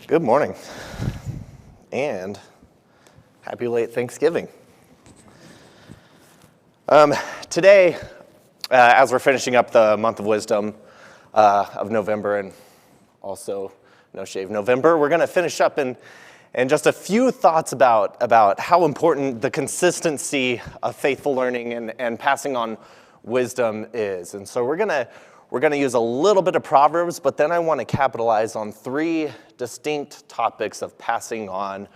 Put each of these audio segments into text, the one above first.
Good morning, and happy late Thanksgiving. Today, as we're finishing up the month of wisdom of November and also No Shave November, we're going to finish up in just a few thoughts about how important the consistency of faithful learning and passing on wisdom is. And so we're going to use a little bit of Proverbs, but then I want to capitalize on three distinct topics of passing on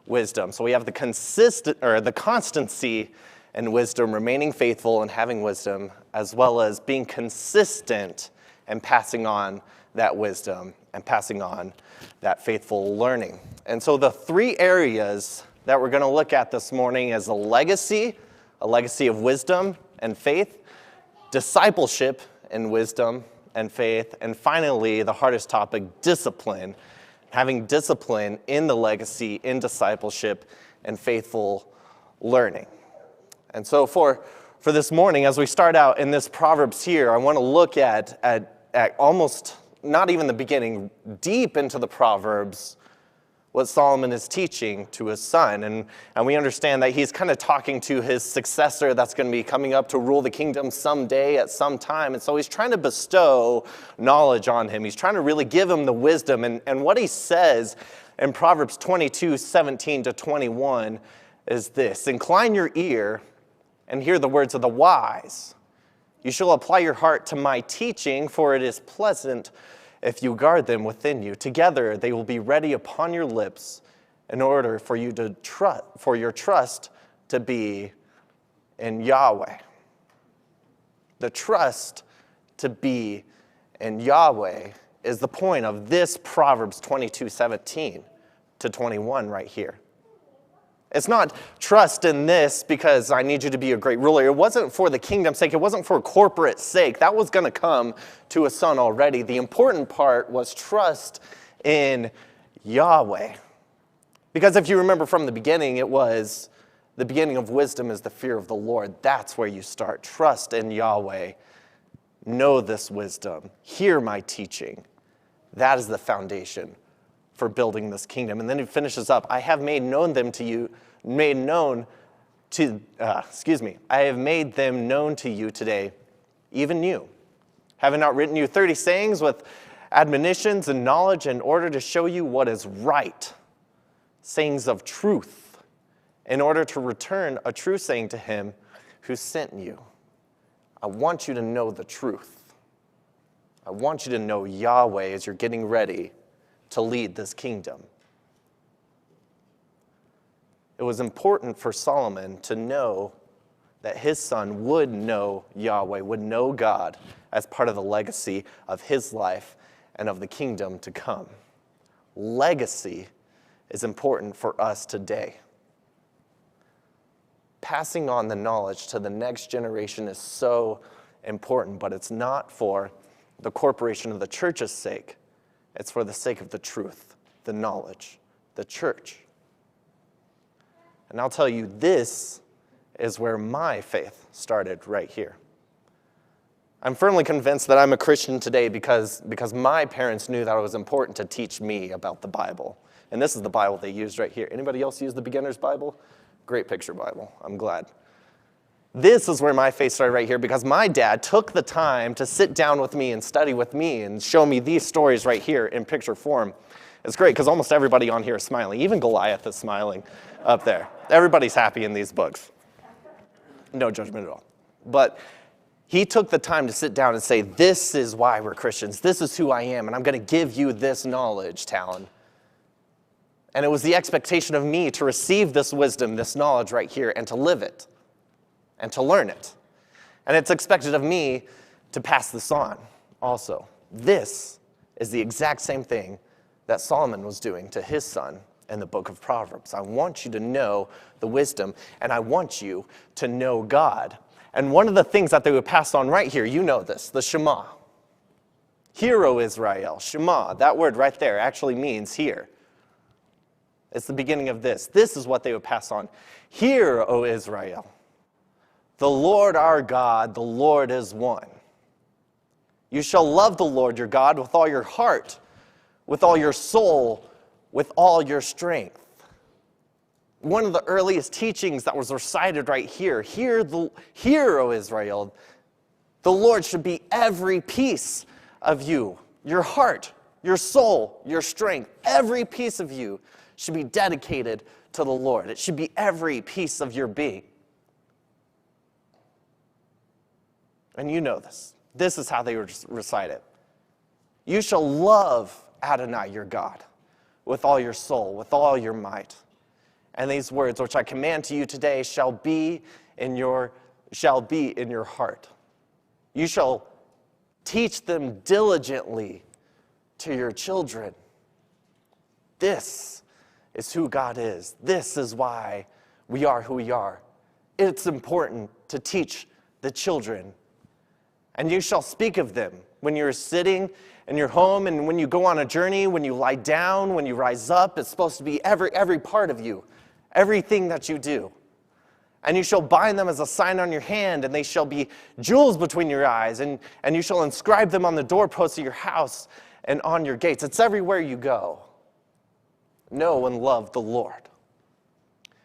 wisdom. So we have the constancy and wisdom, remaining faithful and having wisdom, as well as being consistent and passing on that wisdom and passing on that faithful learning. And so the three areas that we're going to look at this morning is a legacy of wisdom and faith, discipleship and wisdom and faith, and finally, the hardest topic, discipline, having discipline in the legacy, in discipleship, and faithful learning. And so for this morning, as we start out in this Proverbs here, I want to look at almost, not even the beginning, deep into the Proverbs, what Solomon is teaching to his son. And we understand that he's kind of talking to his successor that's going to be coming up to rule the kingdom someday at some time. And so he's trying to bestow knowledge on him. He's trying to really give him the wisdom. And what he says in Proverbs 22:17-21 is this: incline your ear and hear the words of the wise. You shall apply your heart to my teaching, for it is pleasant if you guard them within you. Together they will be ready upon your lips in order for you to for your trust to be in Yahweh. The trust to be in Yahweh is the point of this Proverbs 22:17-21 right here. It's not trust in this because I need you to be a great ruler. It wasn't for the kingdom's sake. It wasn't for corporate sake. That was going to come to a son already. The important part was trust in Yahweh. Because if you remember from the beginning, it was the beginning of wisdom is the fear of the Lord. That's where you start. Trust in Yahweh. Know this wisdom. Hear my teaching. That is the foundation for building this kingdom. And then he finishes up, I have made known them to you, I have made them known to you today, even you. Have I not written you 30 sayings with admonitions and knowledge in order to show you what is right? Sayings of truth, in order to return a true saying to him who sent you. I want you to know the truth. I want you to know Yahweh as you're getting ready to lead this kingdom. It was important for Solomon to know that his son would know Yahweh, would know God as part of the legacy of his life and of the kingdom to come. Legacy is important for us today. Passing on the knowledge to the next generation is so important, but it's not for the corporation of the church's sake. It's for the sake of the truth, the knowledge, the church. And I'll tell you, this is where my faith started right here. I'm firmly convinced that I'm a Christian today because my parents knew that it was important to teach me about the Bible. And this is the Bible they used right here. Anybody else use the beginner's Bible? Great picture Bible. I'm glad. This is where my faith started right here because my dad took the time to sit down with me and study with me and show me these stories right here in picture form. It's great because almost everybody on here is smiling. Even Goliath is smiling up there. Everybody's happy in these books. No judgment at all. But he took the time to sit down and say, this is why we're Christians. This is who I am, and I'm going to give you this knowledge, Talon. And it was the expectation of me to receive this wisdom, this knowledge right here, and to live it. And to learn it. And it's expected of me to pass this on also. This is the exact same thing that Solomon was doing to his son in the book of Proverbs. I want you to know the wisdom, and I want you to know God. And one of the things that they would pass on right here, you know this, the Shema. Hear, O Israel. Shema, that word right there actually means hear. It's the beginning of this. This is what they would pass on. Hear, O Israel. The Lord our God, the Lord is one. You shall love the Lord your God with all your heart, with all your soul, with all your strength. One of the earliest teachings that was recited right here, hear, O Israel, the Lord should be every piece of you, your heart, your soul, your strength, every piece of you should be dedicated to the Lord. It should be every piece of your being. And you know this. This is how they recite it. You shall love Adonai your God with all your soul, with all your might. And these words which I command to you today shall be in your heart. You shall teach them diligently to your children. This is who God is. This is why we are who we are. It's important to teach the children. And you shall speak of them when you're sitting in your home and when you go on a journey, when you lie down, when you rise up. It's supposed to be every part of you, everything that you do. And you shall bind them as a sign on your hand, and they shall be jewels between your eyes, and you shall inscribe them on the doorposts of your house and on your gates. It's everywhere you go. Know and love the Lord.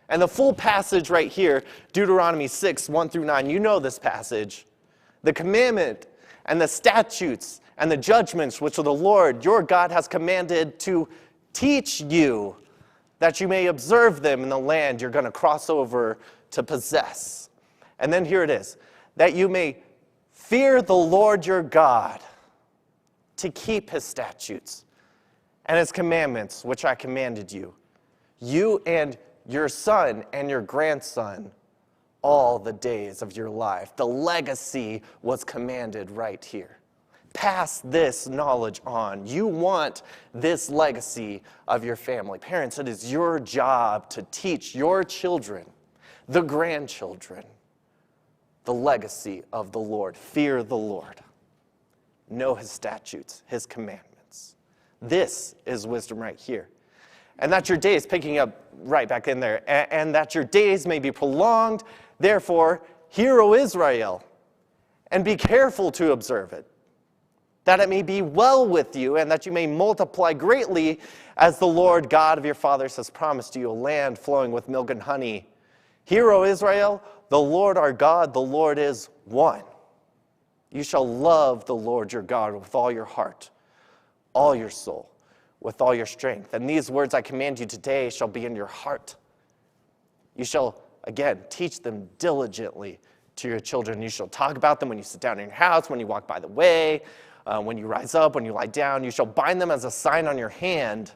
And the full passage right here, Deuteronomy 6, 1 through 9, you know this passage. The commandment and the statutes and the judgments which the Lord your God has commanded to teach you, that you may observe them in the land you're going to cross over to possess. And then here it is, that you may fear the Lord your God, to keep his statutes and his commandments which I commanded you, you and your son and your grandson, all the days of your life. The legacy was commanded right here. Pass this knowledge on. You want this legacy of your family. Parents, it is your job to teach your children, the grandchildren, the legacy of the Lord. Fear the Lord. Know his statutes, his commandments. This is wisdom right here. And that your days, picking up right back in there, and that your days may be prolonged. Therefore, hear, O Israel, and be careful to observe it, that it may be well with you, and that you may multiply greatly, as the Lord God of your fathers has promised you, a land flowing with milk and honey. Hear, O Israel, the Lord our God, the Lord is one. You shall love the Lord your God with all your heart, all your soul, with all your strength. And these words I command you today shall be in your heart. You shall, again, teach them diligently to your children. You shall talk about them when you sit down in your house, when you walk by the way, when you rise up, when you lie down. You shall bind them as a sign on your hand,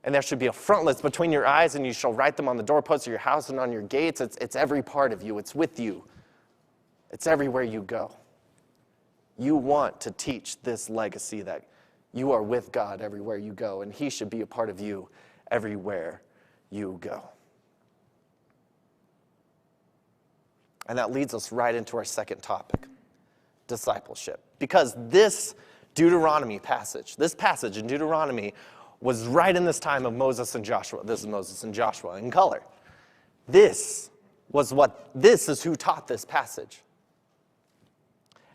and there should be a frontlets between your eyes, and you shall write them on the doorposts of your house and on your gates. It's every part of you. It's with you. It's everywhere you go. You want to teach this legacy that you are with God everywhere you go, and he should be a part of you everywhere you go. And that leads us right into our second topic, discipleship. Because this Deuteronomy passage, this passage in Deuteronomy was right in this time of Moses and Joshua. This is Moses and Joshua in color. This is who taught this passage.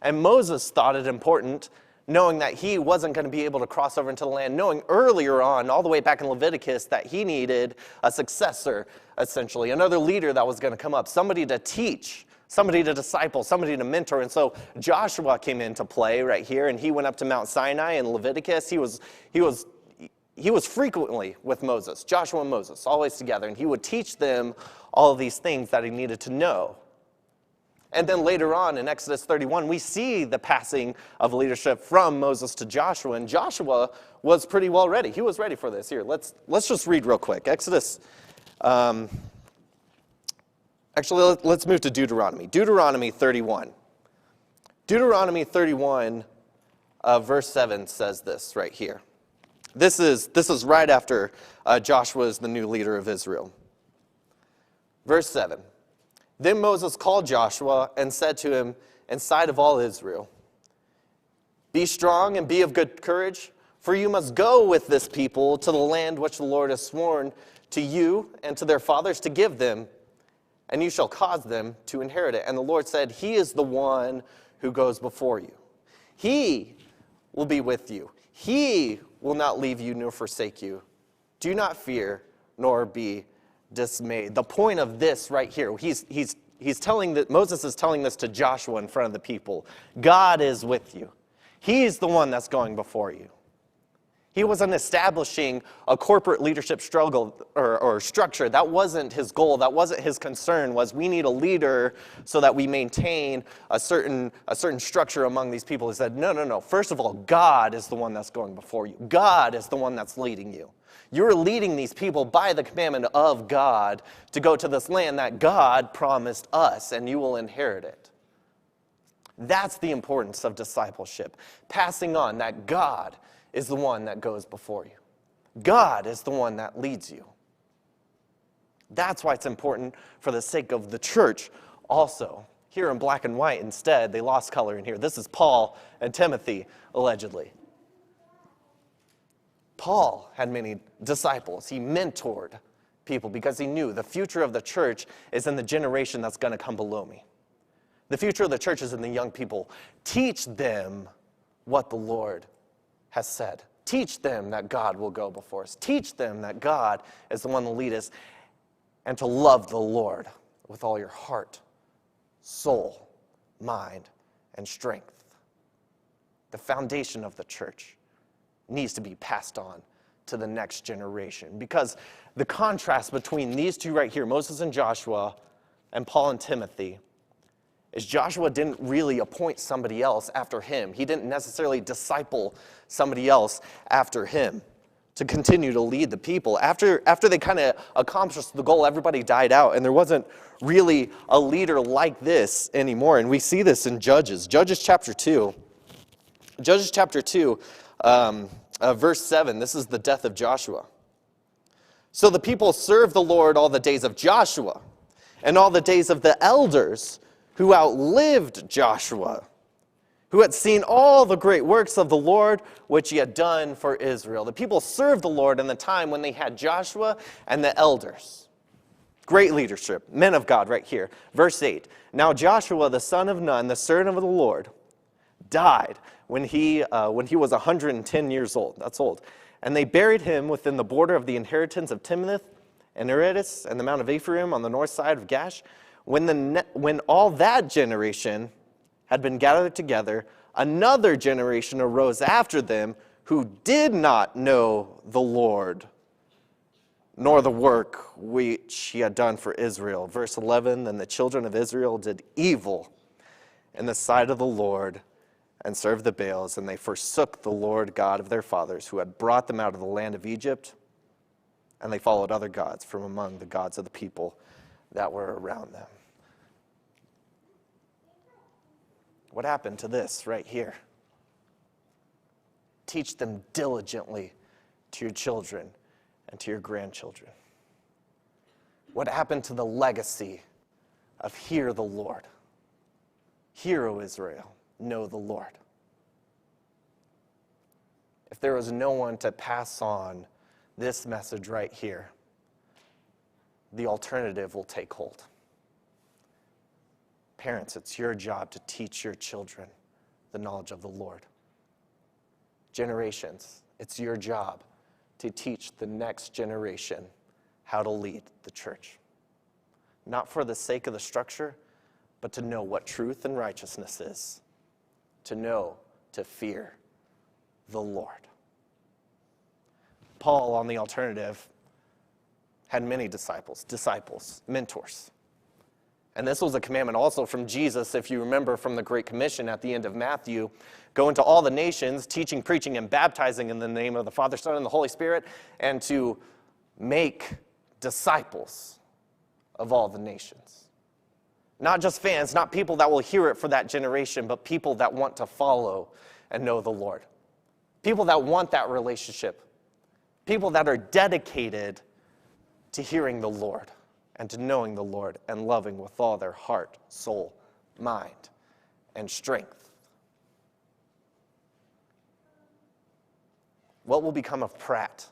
And Moses thought it important, knowing that he wasn't going to be able to cross over into the land, knowing earlier on, all the way back in Leviticus, that he needed a successor, essentially, another leader that was going to come up, somebody to teach, somebody to disciple, somebody to mentor. And so Joshua came into play right here, and he went up to Mount Sinai in Leviticus. He was frequently with Moses, Joshua and Moses, always together, and he would teach them all of these things that he needed to know. And then later on in Exodus 31, we see the passing of leadership from Moses to Joshua, and Joshua was pretty well ready. He was ready for this. Here, let's just read real quick. Exodus, let's move to Deuteronomy. Deuteronomy 31. Deuteronomy 31, verse 7 says this right here. This is right after Joshua is the new leader of Israel. Verse 7. Then Moses called Joshua and said to him in sight of all Israel, "Be strong and be of good courage, for you must go with this people to the land which the Lord has sworn to you and to their fathers to give them, and you shall cause them to inherit it." And the Lord said, "He is the one who goes before you. He will be with you. He will not leave you nor forsake you. Do not fear, nor be dismayed. The point of this right here, he's telling that Moses is telling this to Joshua in front of the people. God is with you. He's the one that's going before you. He wasn't establishing a corporate leadership struggle or structure. That wasn't his goal. That wasn't his concern, was we need a leader so that we maintain a certain structure among these people. He said, no. First of all, God is the one that's going before you. God is the one that's leading you. You're leading these people by the commandment of God to go to this land that God promised us, and you will inherit it. That's the importance of discipleship. Passing on that God is the one that goes before you. God is the one that leads you. That's why it's important for the sake of the church also. Here in black and white instead, they lost color in here. This is Paul and Timothy, allegedly. Paul had many disciples. He mentored people because he knew the future of the church is in the generation that's going to come below me. The future of the church is in the young people. Teach them what the Lord has said. Teach them that God will go before us. Teach them that God is the one to lead us, and to love the Lord with all your heart, soul, mind, and strength. The foundation of the church needs to be passed on to the next generation, because the contrast between these two right here, Moses and Joshua, and Paul and Timothy, is Joshua didn't really appoint somebody else after him. He didn't necessarily disciple somebody else after him to continue to lead the people. After they kind of accomplished the goal, everybody died out, and there wasn't really a leader like this anymore. And we see this in Judges. Judges chapter 2. Judges chapter 2, verse 7. This is the death of Joshua. So the people served the Lord all the days of Joshua and all the days of the elders who outlived Joshua, who had seen all the great works of the Lord which he had done for Israel. The people served the Lord in the time when they had Joshua and the elders. Great leadership, men of God right here. Verse 8, now Joshua the son of Nun, the servant of the Lord, died when he was 110 years old. That's old. And they buried him within the border of the inheritance of Timnath and Eredis and the Mount of Ephraim on the north side of Gash. When all that generation had been gathered together, another generation arose after them who did not know the Lord, nor the work which he had done for Israel. Verse 11, then the children of Israel did evil in the sight of the Lord and served the Baals, and they forsook the Lord God of their fathers, who had brought them out of the land of Egypt, and they followed other gods from among the gods of the people that were around them. What happened to this right here? Teach them diligently to your children and to your grandchildren. What happened to the legacy of hear the Lord? Hear, O Israel, know the Lord. If there was no one to pass on this message right here, the alternative will take hold. Parents, it's your job to teach your children the knowledge of the Lord. Generations, it's your job to teach the next generation how to lead the church. Not for the sake of the structure, but to know what truth and righteousness is. To know, to fear the Lord. Paul, on the alternative, had many disciples, mentors. And this was a commandment also from Jesus, if you remember from the Great Commission at the end of Matthew. Go into all the nations, teaching, preaching, and baptizing in the name of the Father, Son, and the Holy Spirit, and to make disciples of all the nations. Not just fans, not people that will hear it for that generation, but people that want to follow and know the Lord. People that want that relationship. People that are dedicated to hearing the Lord and to knowing the Lord and loving with all their heart, soul, mind, and strength. What will become of Pratt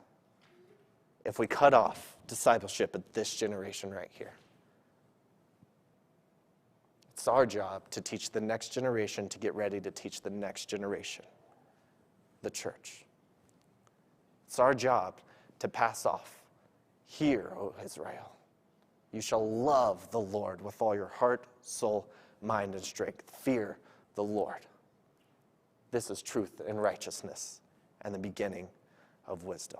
if we cut off discipleship at this generation right here? It's our job to teach the next generation to get ready to teach the next generation, the church. It's our job to pass off. Hear, O Israel, you shall love the Lord with all your heart, soul, mind, and strength. Fear the Lord. This is truth and righteousness and the beginning of wisdom.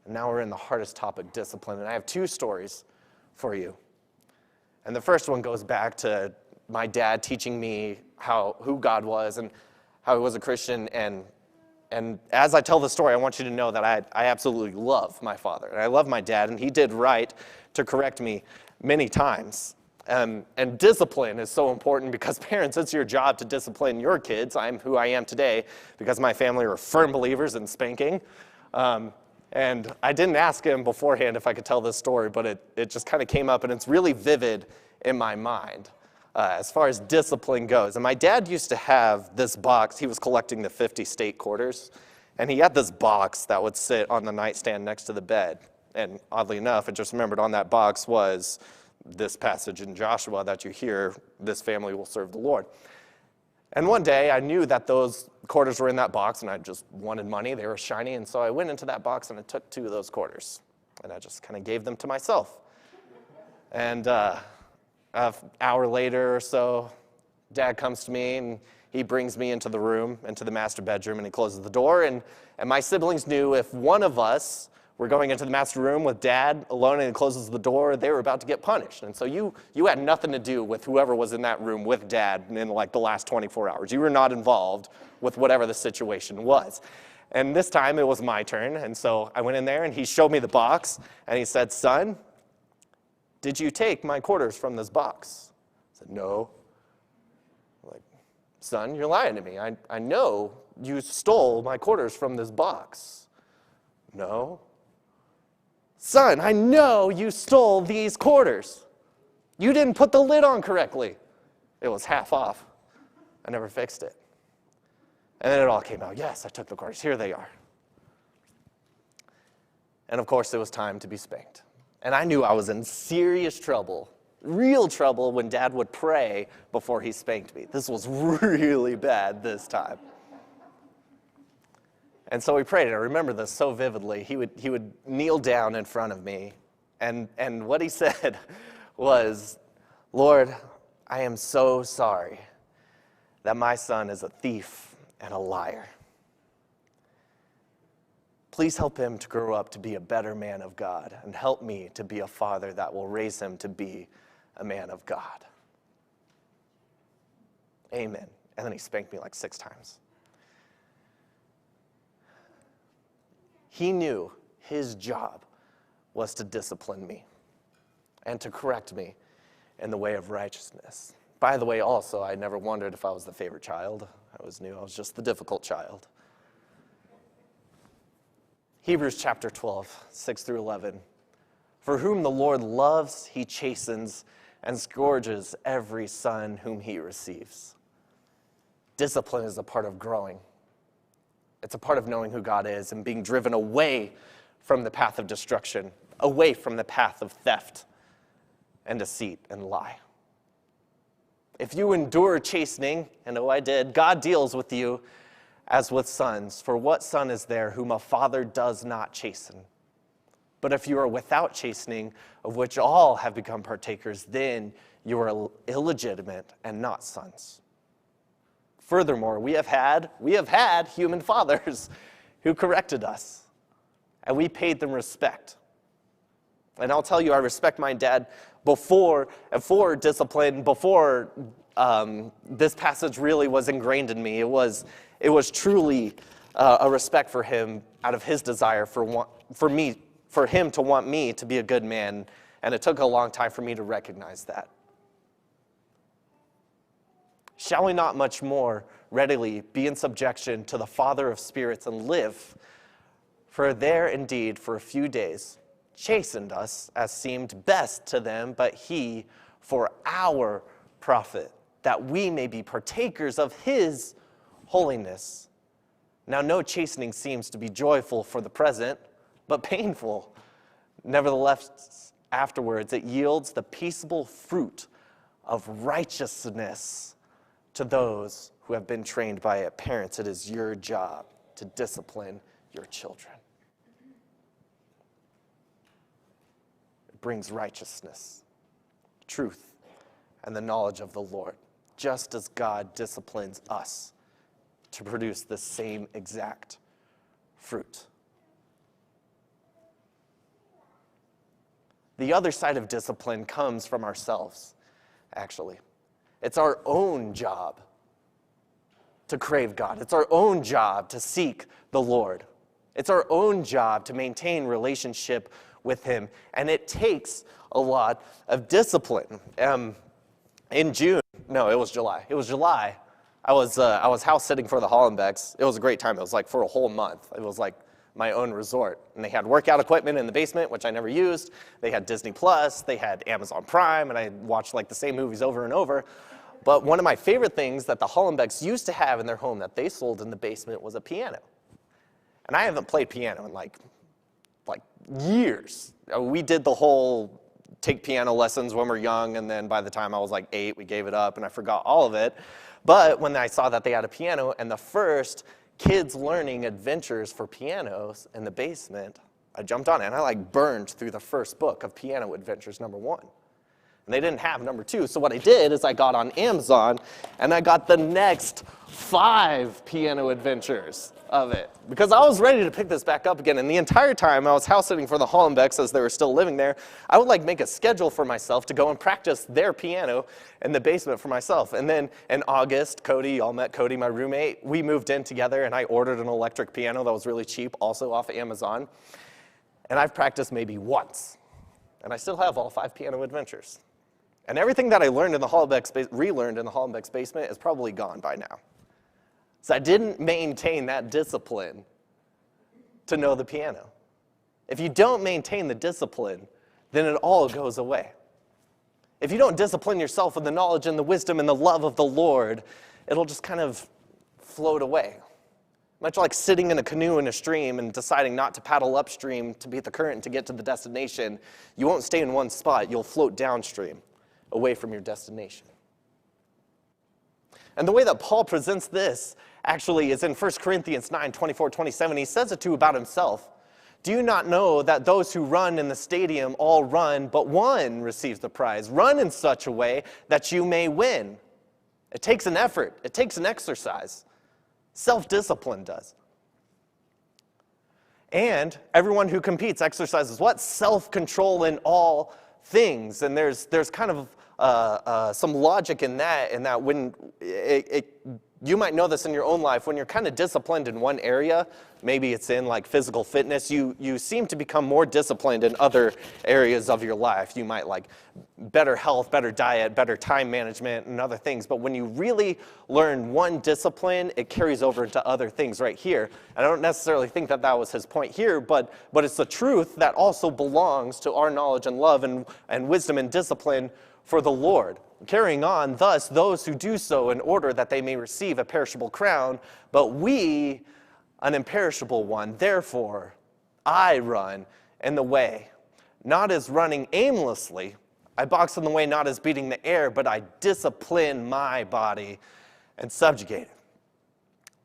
And now we're in the hardest topic, discipline. And I have two stories for you. And the first one goes back to my dad teaching me who God was and how he was a Christian. And as I tell the story, I want you to know that I absolutely love my father. And I love my dad, and he did right to correct me many times. And discipline is so important because parents, it's your job to discipline your kids. I'm who I am today because my family are firm believers in spanking. And I didn't ask him beforehand if I could tell this story, but it just kind of came up, and it's really vivid in my mind as far as discipline goes. And my dad used to have this box. He was collecting the 50 state quarters, and he had this box that would sit on the nightstand next to the bed. And oddly enough, I just remembered on that box was this passage in Joshua that you hear, this family will serve the Lord. And one day I knew that those quarters were in that box, and I just wanted money. They were shiny, and so I went into that box and I took 2 of those quarters, and I just kind of gave them to myself. And an hour later or so, Dad comes to me, and he brings me into the room, into the master bedroom, and he closes the door. And my siblings knew if one of us were going into the master room with Dad alone and he closes the door, they were about to get punished. And so you had nothing to do with whoever was in that room with Dad in like the last 24 hours. You were not involved with whatever the situation was. And this time it was my turn. And so I went in there and he showed me the box and he said, "Son, did you take my quarters from this box?" I said, "No." I'm like, "Son, you're lying to me. I know you stole my quarters from this box." "No." "Son, I know you stole these quarters. You didn't put the lid on correctly." It was half off. I never fixed it. And then it all came out. Yes, I took the quarters. Here they are. And of course, it was time to be spanked. And I knew I was in serious trouble, real trouble, when Dad would pray before he spanked me. This was really bad this time. And so we prayed, and I remember this so vividly. He would kneel down in front of me, and what he said was, "Lord, I am so sorry that my son is a thief and a liar. Please help him to grow up to be a better man of God, and help me to be a father that will raise him to be a man of God. Amen." And then he spanked me like 6 times. He knew his job was to discipline me and to correct me in the way of righteousness. By the way, also, I never wondered if I was the favorite child. I always knew I was just the difficult child. Hebrews chapter 12, 6 through 11. "For whom the Lord loves, he chastens and scourges every son whom he receives." Discipline is a part of growing. It's a part of knowing who God is and being driven away from the path of destruction, away from the path of theft and deceit and lie. If you endure chastening, and oh, I did, God deals with you as with sons. For what son is there whom a father does not chasten? But if you are without chastening, of which all have become partakers, then you are illegitimate and not sons. Furthermore, we have had human fathers who corrected us, and we paid them respect. And I'll tell you, I respect my dad for discipline, before this passage really was ingrained in me. It was truly a respect for him out of his desire for him to want me to be a good man, and it took a long time for me to recognize that. Shall we not much more readily be in subjection to the Father of spirits and live? For there indeed for a few days chastened us as seemed best to them, but he for our profit, that we may be partakers of his holiness. Now no chastening seems to be joyful for the present, but painful. Nevertheless, afterwards it yields the peaceable fruit of righteousness to those who have been trained by it. Parents, it is your job to discipline your children. brings righteousness, truth, and the knowledge of the Lord, just as God disciplines us to produce the same exact fruit. The other side of discipline comes from ourselves, actually. It's our own job to crave God. It's our own job to seek the Lord. It's our own job to maintain relationship with Him. And it takes a lot of discipline. In June, no, it was July. It was July. I was house sitting for the Hollenbecks. It was a great time. It was like for a whole month. It was like my own resort. And they had workout equipment in the basement, which I never used. They had Disney Plus. They had Amazon Prime. And I watched like the same movies over and over. But one of my favorite things that the Hollenbecks used to have in their home that they sold in the basement was a piano. And I haven't played piano in like years. We did the whole take piano lessons when we're young, and then by the time I was like 8, we gave it up, and I forgot all of it. But when I saw that they had a piano, and the first kids learning adventures for pianos in the basement, I jumped on it, and I like burned through the first book of Piano Adventures #1. And they didn't have #2, so what I did is I got on Amazon, and I got the next 5 piano adventures of it, because I was ready to pick this back up again. And the entire time I was house sitting for the Hollenbecks as they were still living there, I would like make a schedule for myself to go and practice their piano in the basement for myself. And then in August, y'all met Cody, my roommate, we moved in together, and I ordered an electric piano that was really cheap, also off of Amazon. And I've practiced maybe once, and I still have all 5 piano adventures. And everything that I learned in the relearned in the Hollenbecks basement is probably gone by now. So I didn't maintain that discipline to know the piano. If you don't maintain the discipline, then it all goes away. If you don't discipline yourself with the knowledge and the wisdom and the love of the Lord, it'll just kind of float away. Much like sitting in a canoe in a stream and deciding not to paddle upstream to beat the current to get to the destination, you won't stay in one spot, you'll float downstream, away from your destination. And the way that Paul presents this actually is in 1 Corinthians 9:24-27. He says it too about himself. Do you not know that those who run in the stadium all run, but one receives the prize? Run in such a way that you may win. It takes an effort. It takes an exercise. Self-discipline does. And everyone who competes exercises what? Self-control in all things. And there's kind of some logic in that when you might know this in your own life, when you're kind of disciplined in one area, maybe it's in like physical fitness, you seem to become more disciplined in other areas of your life. You might like better health, better diet, better time management, and other things. But when you really learn one discipline, it carries over into other things right here. And I don't necessarily think that was his point here, but it's the truth that also belongs to our knowledge and love and wisdom and discipline for the Lord. Carrying on, thus, those who do so in order that they may receive a perishable crown, but we an imperishable one. Therefore, I run in the way, not as running aimlessly. I box in the way not as beating the air, but I discipline my body and subjugate it,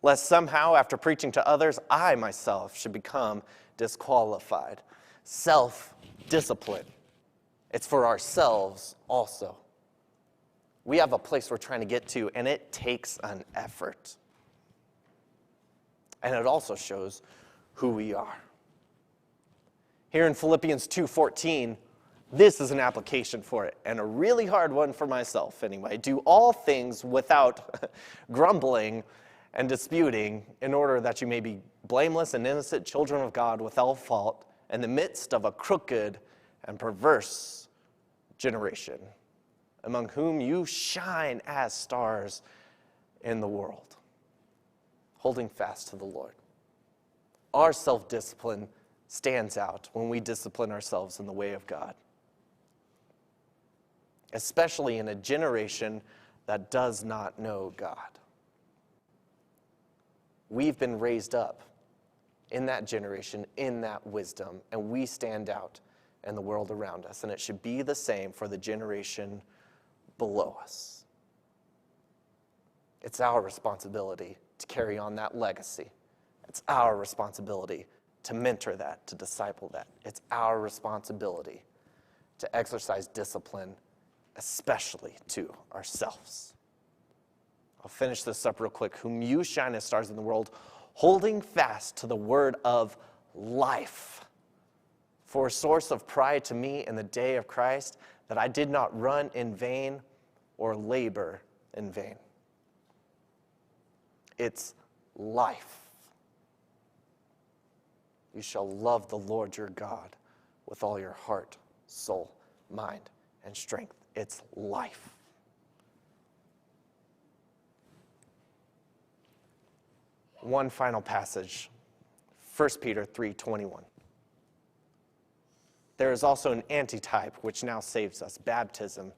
lest somehow, after preaching to others, I myself should become disqualified. Self-discipline. It's for ourselves also. We have a place we're trying to get to, and it takes an effort. And it also shows who we are. Here in Philippians 2:14, this is an application for it, and a really hard one for myself anyway. Do all things without grumbling and disputing, in order that you may be blameless and innocent children of God without fault in the midst of a crooked and perverse generation, among whom you shine as stars in the world, holding fast to the Lord. Our self-discipline stands out when we discipline ourselves in the way of God, especially in a generation that does not know God. We've been raised up in that generation, in that wisdom, and we stand out in the world around us, and it should be the same for the generation below us. It's our responsibility to carry on that legacy. It's our responsibility to mentor that, to disciple that. It's our responsibility to exercise discipline, especially to ourselves. I'll finish this up real quick. Whom you shine as stars in the world, holding fast to the word of life. For a source of pride to me in the day of Christ, that I did not run in vain or labor in vain. It's life. You shall love the Lord your God with all your heart, soul, mind, and strength. It's life. One final passage, 1 Peter 3:21. There is also an antitype which now saves us, baptism,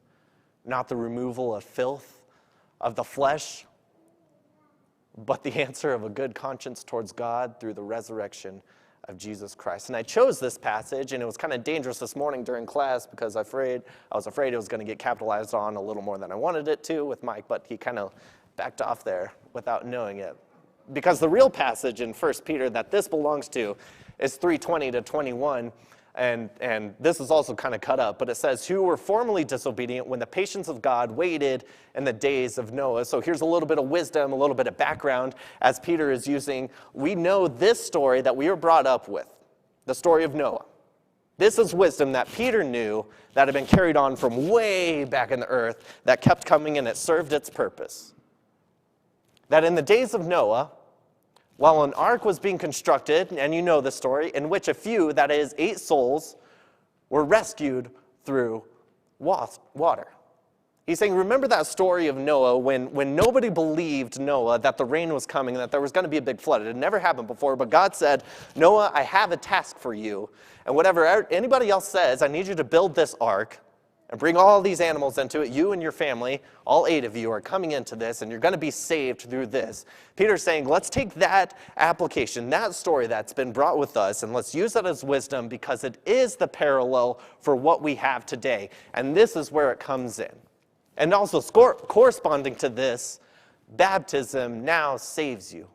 not the removal of filth of the flesh, but the answer of a good conscience towards God through the resurrection of Jesus Christ. And I chose this passage, and it was kind of dangerous this morning during class because I was afraid it was going to get capitalized on a little more than I wanted it to with Mike, but he kind of backed off there without knowing it. Because the real passage in 1 Peter that this belongs to is 3:20 to 21, and this is also kind of cut up, but it says, who were formerly disobedient when the patience of God waited in the days of Noah. So here's a little bit of wisdom, a little bit of background as Peter is using. We know this story that we were brought up with, the story of Noah. This is wisdom that Peter knew that had been carried on from way back in the earth that kept coming and it served its purpose. That in the days of Noah, while an ark was being constructed, and you know the story, in which a few, that is 8 souls, were rescued through water. He's saying, remember that story of Noah when nobody believed Noah that the rain was coming, that there was going to be a big flood. It had never happened before, but God said, Noah, I have a task for you. And whatever anybody else says, I need you to build this ark and bring all these animals into it. You and your family, all 8 of you, are coming into this, and you're going to be saved through this. Peter's saying, let's take that application, that story that's been brought with us, and let's use that as wisdom because it is the parallel for what we have today. And this is where it comes in. And also corresponding to this, baptism now saves you.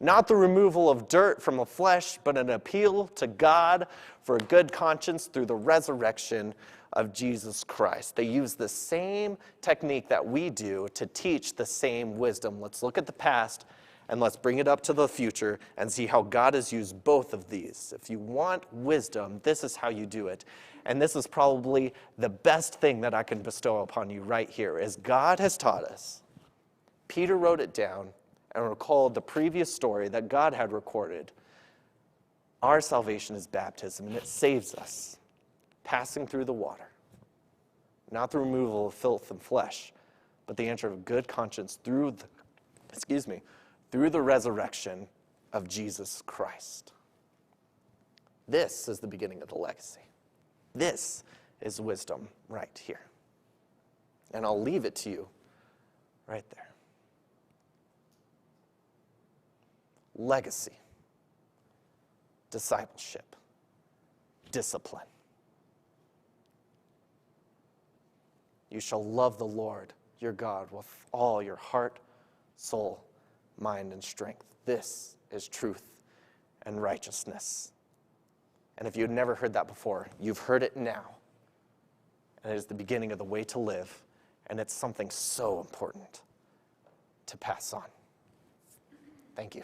Not the removal of dirt from the flesh, but an appeal to God for a good conscience through the resurrection of Jesus Christ. They use the same technique that we do to teach the same wisdom. Let's look at the past and let's bring it up to the future and see how God has used both of these. If you want wisdom, this is how you do it. And this is probably the best thing that I can bestow upon you right here, is God has taught us. Peter wrote it down and recalled the previous story that God had recorded. Our salvation is baptism, and it saves us. Passing through the water. Not the removal of filth and flesh, but the answer of good conscience through the resurrection of Jesus Christ. This is the beginning of the legacy. This is wisdom right here. And I'll leave it to you right there. Legacy, discipleship, discipline. You shall love the Lord your God with all your heart, soul, mind, and strength. This is truth and righteousness. And if you had never heard that before, you've heard it now. And it is the beginning of the way to live. And it's something so important to pass on. Thank you.